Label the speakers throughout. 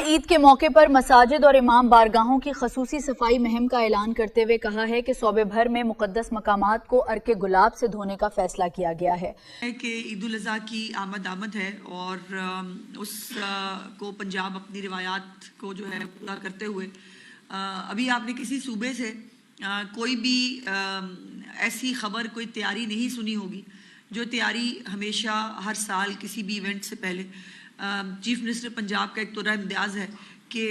Speaker 1: عید کے موقع پر مساجد اور امام بارگاہوں کی خصوصی صفائی مہم کا اعلان کرتے ہوئے کہا ہے کہ صوبے بھر میں مقدس مقامات کو عرق گلاب سے دھونے کا فیصلہ کیا گیا ہے
Speaker 2: کہ عید الاضحیٰ کی آمد ہے اور اس کو پنجاب اپنی روایات کو جو ہے پورا کرتے ہوئے ابھی آپ نے کسی صوبے سے کوئی بھی ایسی خبر کوئی تیاری نہیں سنی ہوگی جو تیاری ہمیشہ ہر سال کسی بھی ایونٹ سے پہلے چیف منسٹر پنجاب کا ایک طرح امتیاز ہے کہ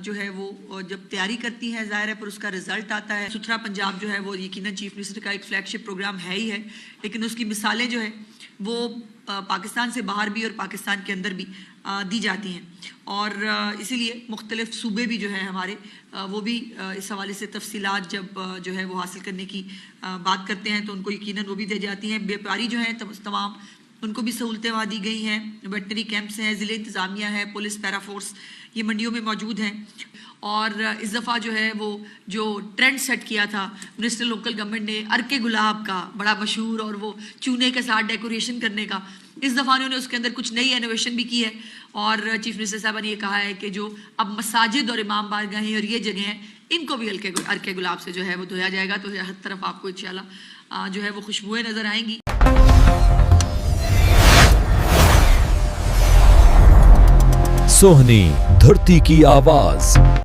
Speaker 2: جو ہے وہ جب تیاری کرتی ہے ظاہر ہے پر اس کا رزلٹ آتا ہے. ستھرا پنجاب جو ہے وہ یقیناً چیف منسٹر کا ایک فلیگ شپ پروگرام ہے ہی ہے، لیکن اس کی مثالیں جو ہیں وہ پاکستان سے باہر بھی اور پاکستان کے اندر بھی دی جاتی ہیں، اور اسی لیے مختلف صوبے بھی جو ہیں ہمارے وہ بھی اس حوالے سے تفصیلات جب جو ہے وہ حاصل کرنے کی بات کرتے ہیں تو ان کو یقیناً وہ بھی دی جاتی ہیں. بیپاری جو ہیں تمام ان کو بھی سہولتیں وہاں دی گئی ہیں، ویٹنری کیمپس ہیں، ضلع انتظامیہ ہے، پولیس پیرا فورس یہ منڈیوں میں موجود ہیں. اور اس دفعہ جو ہے وہ جو ٹرینڈ سیٹ کیا تھا منسٹر لوکل گورنمنٹ نے عرق گلاب کا بڑا مشہور اور وہ چونے کے ساتھ ڈیکوریشن کرنے کا، اس دفعہ انہوں نے اس کے اندر کچھ نئی انوویشن بھی کی ہے. اور چیف منسٹر صاحبہ نے یہ کہا ہے کہ جو اب مساجد اور امام بارگاہیں اور یہ جگہیں ہیں ان کو بھی عرق گلاب سے جو ہے وہ دھویا جائے گا، تو ہر طرف آپ کو انشاءاللہ جو ہے وہ خوشبوئیں نظر آئیں گی.
Speaker 3: سوہنی دھرتی کی آواز.